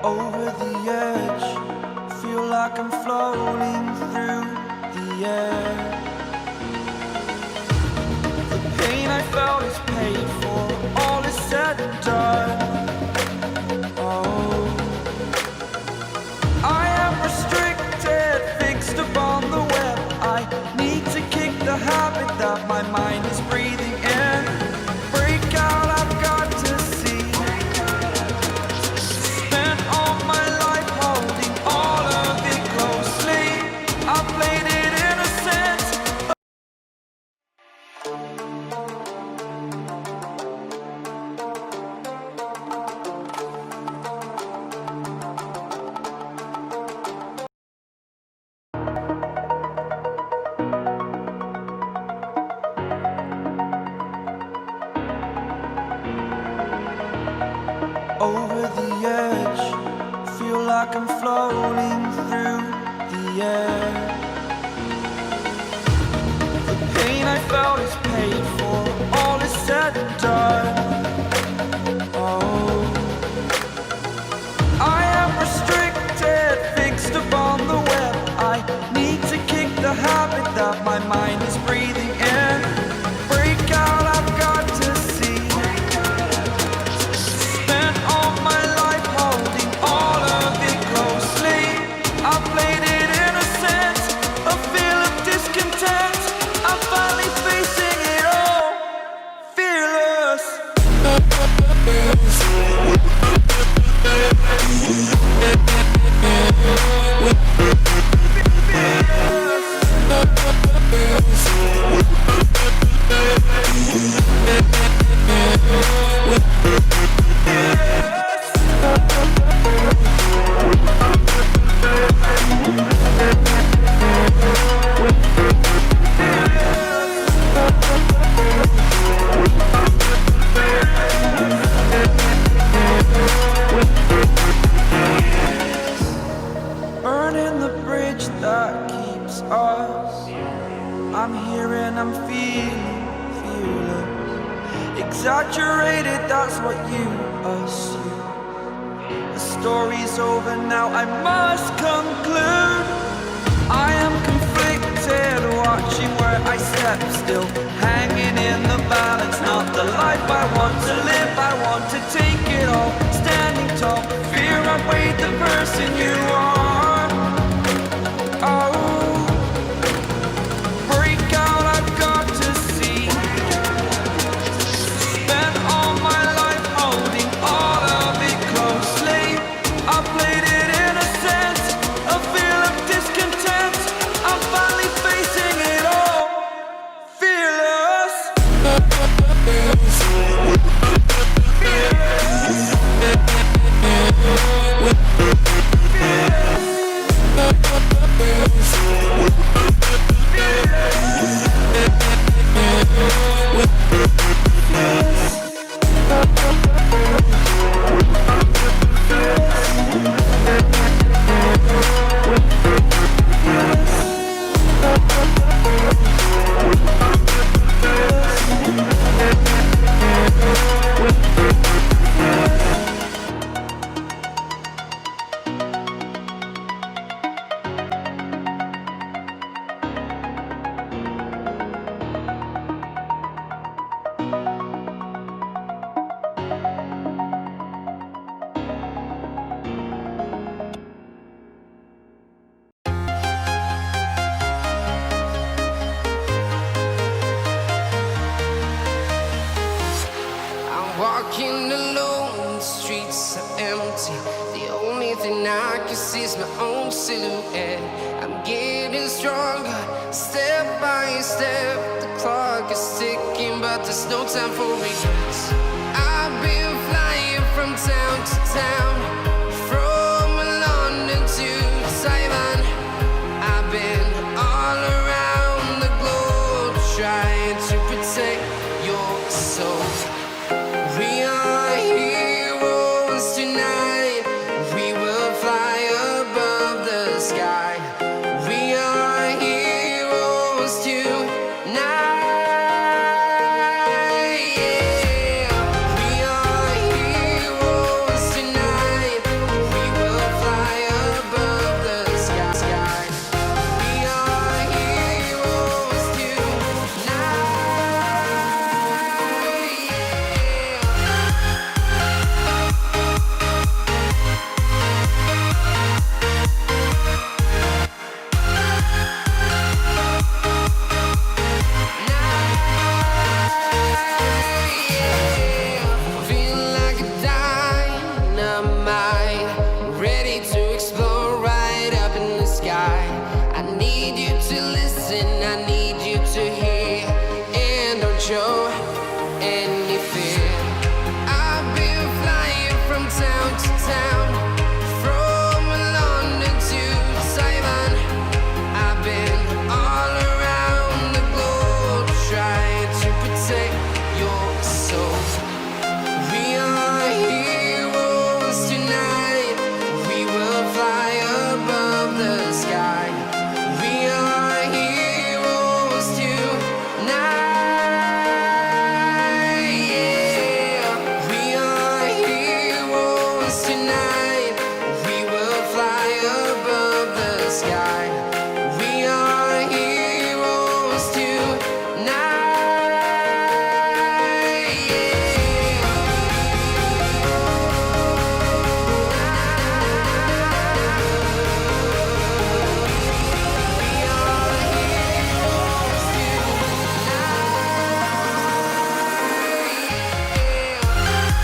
over the edge. Feel like I'm floating through the air. The pain I felt is paid for, all is said and done. Oh, I am restricted, fixed upon the web. I need to kick the habit that my mind is breathing in. Break out, I've got to see. Spent all my life holding all of it closely. I played it innocent. Over the edge, feel like I'm floating through the air. The pain I felt is paid for, all is said and done. Oh, I am restricted, fixed upon the web. I need to kick the habit that my mind is breathing in. Break out, I've got to see. Spent all my life holding all of it closely. I played it innocent, a feel of discontent. I'm finally facing it all, fearless. Burning the bridge that keeps us. I'm here and I'm feeling fearless. Exaggerated, that's what you assume. The story's over now, I must conclude. I am conflicted, watching where I step still, hanging in the balance. Not the life I want to live, I want to take it all. Standing tall, fear outweighed the person you are. Oh, break out, I've got to see. Spent all my life holding all of it closely. I played it innocent, a feel of discontent. I'm finally facing it all, fearless. Walking alone, the streets are empty. The only thing I can see is my own silhouette. I'm getting stronger, step by step. The clock is ticking, but there's no time for regrets. I've been flying from town to town, from London to Taiwan. I've been all around the globe, trying to protect your soul. We are heroes tonight. We will fly above the sky. We are heroes tonight. Yeah. We are heroes tonight. We will and I need